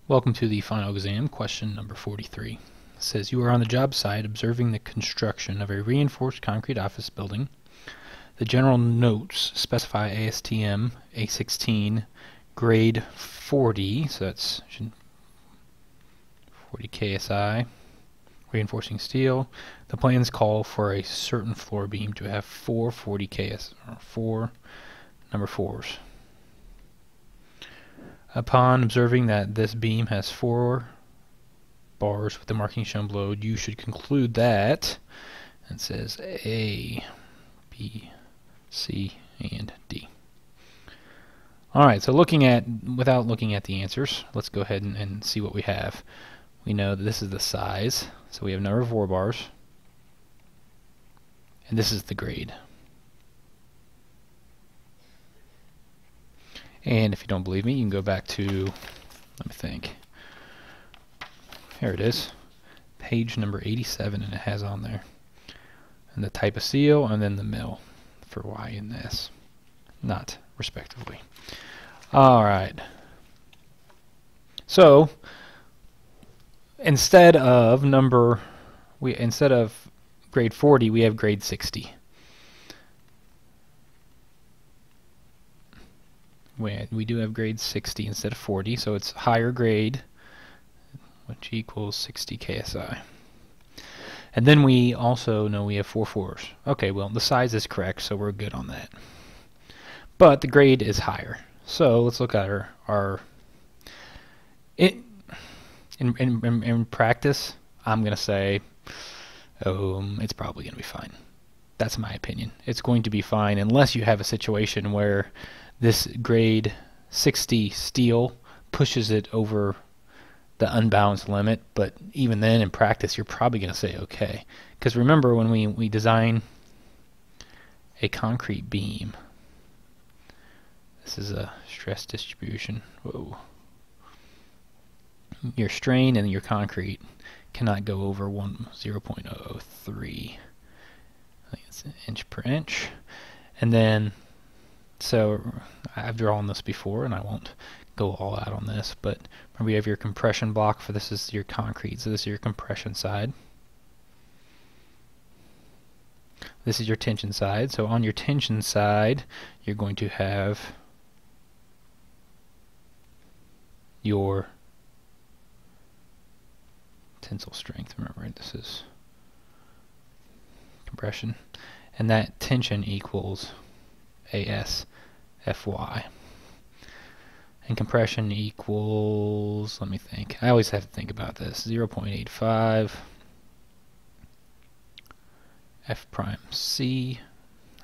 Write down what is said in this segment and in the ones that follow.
Welcome to the final exam, question number 43. It says you are on the job site observing the construction of a reinforced concrete office building. The general notes specify ASTM A16 grade 40, so that's 40 KSI, reinforcing steel. The plans call for a certain floor beam to have 440 KS, or 4 number 4s. Upon observing that this beam has 4 bars with the marking shown below, you should conclude that it says A, B, C, and D. Alright, so without looking at the answers, let's go ahead and see what we have. We know that this is the size, so we have number 4 bars, and this is the grade. And if you don't believe me, you can go back to, let me think, here it is, page number 87, and it has on there, and the type of steel, and then the mill for Y and S, not respectively. Alright, so instead of grade 40, we have grade 60. We do have grade 60 instead of 40, so it's higher grade, which equals 60 KSI. And then we also know we have 4 4s. Okay, well, the size is correct, so we're good on that. But the grade is higher. So let's look at in practice, I'm going to say it's probably going to be fine. That's my opinion. It's going to be fine unless you have a situation where this grade 60 steel pushes it over the unbalanced limit, but even then in practice you're probably going to say okay. Because remember, when we design a concrete beam, this is a stress distribution. Whoa. Your strain and your concrete cannot go over 0.003. I think it's an inch per inch. And then, so I've drawn this before and I won't go all out on this, but remember you have your compression block for this is your concrete, so this is your compression side. This is your tension side, so on your tension side you're going to have your tensile strength. Remember, this is compression, and that tension equals ASFY. And compression equals, let me think, I always have to think about this, 0.85 F prime C.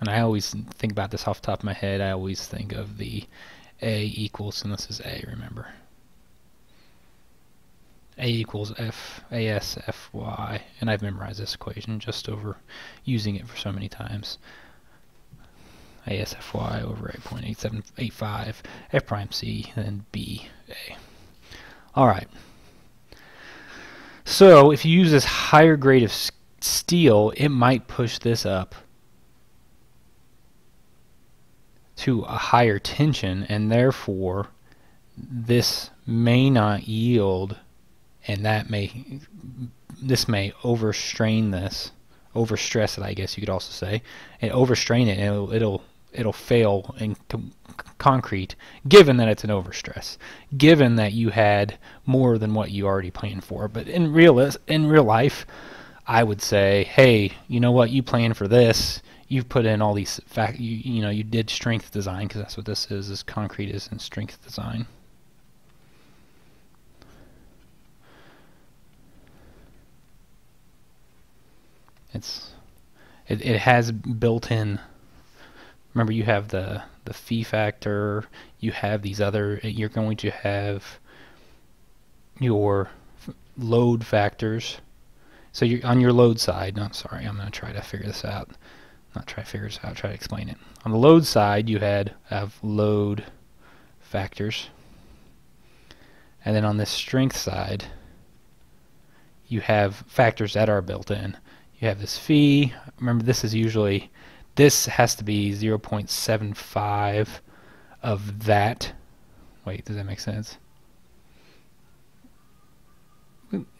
And I always think about this off the top of my head. I always think of the A equals, and this is A, remember. A equals ASFY, and I've memorized this equation just over using it for so many times. ASFY over 8.8785 F prime C, and then B A. Alright, so if you use this higher grade of steel, it might push this up to a higher tension, and therefore this may not yield, and this may overstress it, I guess you could also say, and overstrain it, and it'll fail in concrete, given that it's an overstress, given that you had more than what you already planned for. But in real life, I would say, hey, you know what, you planned for this, you've put in all these you did strength design, because that's what this is. This concrete is in strength design. It has built-in. Remember, you have the phi factor. You have these other. You're going to have your load factors. So you're on your load side. No, sorry, I'm going to try to figure this out. Not try to figure this out. Try to explain it. On the load side, you have load factors, and then on this strength side, you have factors that are built in. You have this phi. Remember, this has to be 0.75 of that. Wait, does that make sense?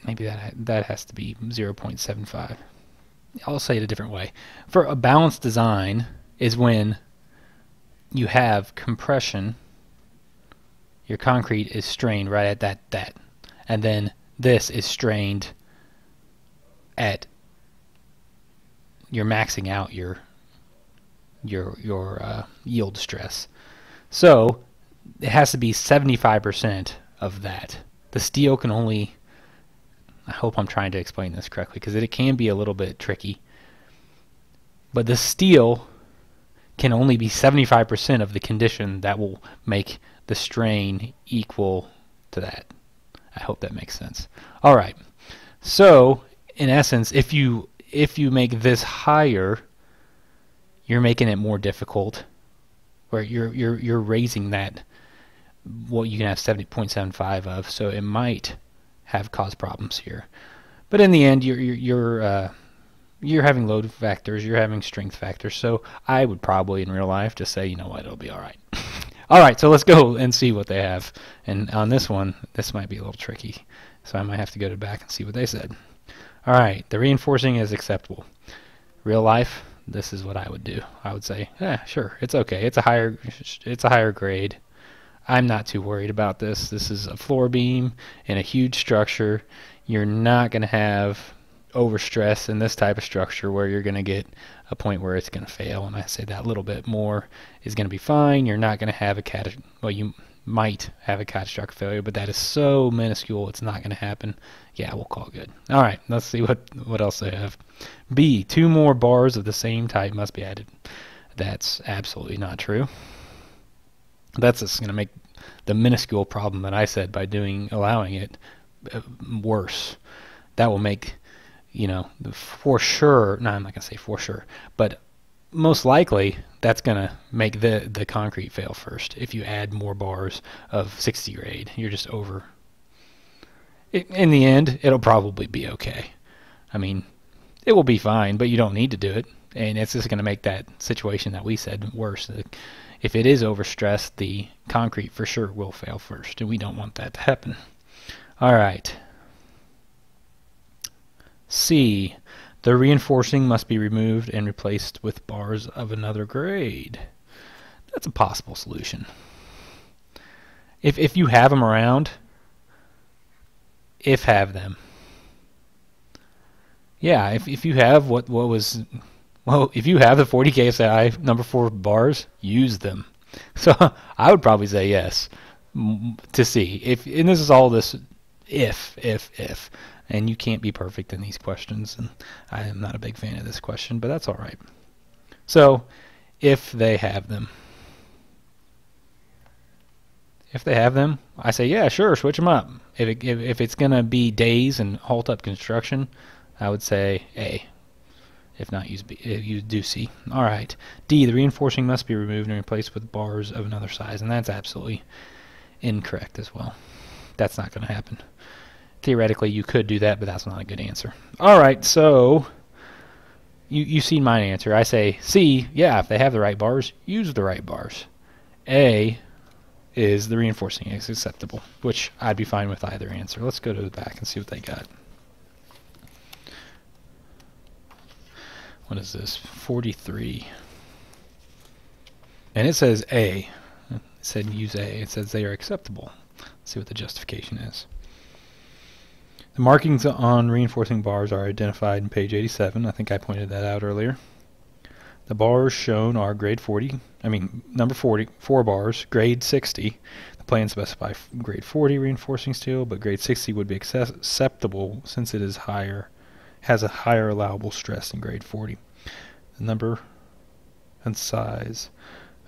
maybe that has to be 0.75. I'll say it a different way. For a balanced design is when you have compression, your concrete is strained right at that, and then this is strained at, you're maxing out your yield stress. So it has to be 75% of that. The steel can only, I hope I'm trying to explain this correctly because it can be a little bit tricky, but the steel can only be 75% of the condition that will make the strain equal to that. I hope that makes sense. All right. So in essence, if you make this higher, you're making it more difficult, where you're raising that, what you can have 70.75 of, so it might have caused problems here. But in the end, you're having load factors, you're having strength factors. So I would probably in real life just say, you know what, it'll be all right. All right, so let's go and see what they have. And on this one, this might be a little tricky, so I might have to go back and see what they said. All right, the reinforcing is acceptable. Real life, this is what I would do. I would say, yeah, sure, it's okay. It's a higher grade. I'm not too worried about this. This is a floor beam in a huge structure. You're not going to have overstress in this type of structure where you're going to get a point where it's going to fail. And I say that a little bit more is going to be fine. You're not going to have you might have a catastrophic failure, but that is so minuscule it's not going to happen. Yeah, we'll call it good. All right, let's see what else they have. B, 2 more bars of the same type must be added. That's absolutely not true. That's just going to make the minuscule problem that I said by allowing it worse. That will make, for sure, no, I'm not going to say for sure, but most likely that's going to make the concrete fail first. If you add more bars of 60 grade, you're just over. In the end, it'll probably be okay. I mean, it will be fine, but you don't need to do it. And it's just going to make that situation that we said worse. If it is overstressed, the concrete for sure will fail first, and we don't want that to happen. All right. C, the reinforcing must be removed and replaced with bars of another grade. That's a possible solution. If you have them around, have them. Yeah, if you have if you have the 40 KSI number 4 bars, use them. So I would probably say yes to see. And this is all this if. And you can't be perfect in these questions, and I am not a big fan of this question, but that's all right. So if they have them. If they have them, I say, yeah, sure, switch them up. If it's going to be days and halt up construction, I would say A. If not, use B. You do C. All right. D, the reinforcing must be removed and replaced with bars of another size, and that's absolutely incorrect as well. That's not going to happen. Theoretically, you could do that, but that's not a good answer. All right, so you've seen my answer. I say C, yeah, if they have the right bars, use the right bars. A is the reinforcing is acceptable, which I'd be fine with either answer. Let's go to the back and see what they got. What is this? 43. And it says A. It said use A. It says they are acceptable. Let's see what the justification is. The markings on reinforcing bars are identified in page 87. I think I pointed that out earlier. The bars shown are number 40, 4 bars, grade 60. The plans specify grade 40 reinforcing steel, but grade 60 would be acceptable since it has a higher allowable stress than grade 40. The number and size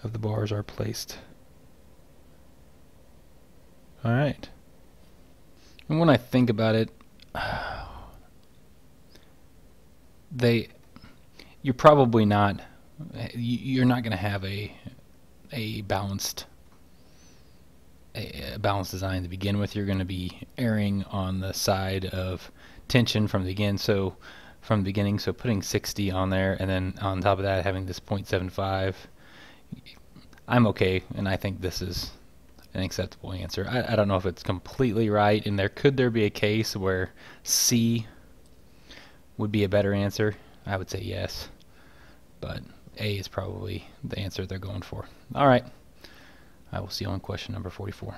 of the bars are placed. All right. And when I think about it, you're probably not, you're not going to have a balanced design to begin with. You're going to be erring on the side of tension from the beginning. So putting 60 on there, and then on top of that having this 0.75, I'm okay, and I think this is an acceptable answer. I don't know if it's completely right, and could there be a case where C would be a better answer? I would say yes, but A is probably the answer they're going for. All right, I will see you on question number 44.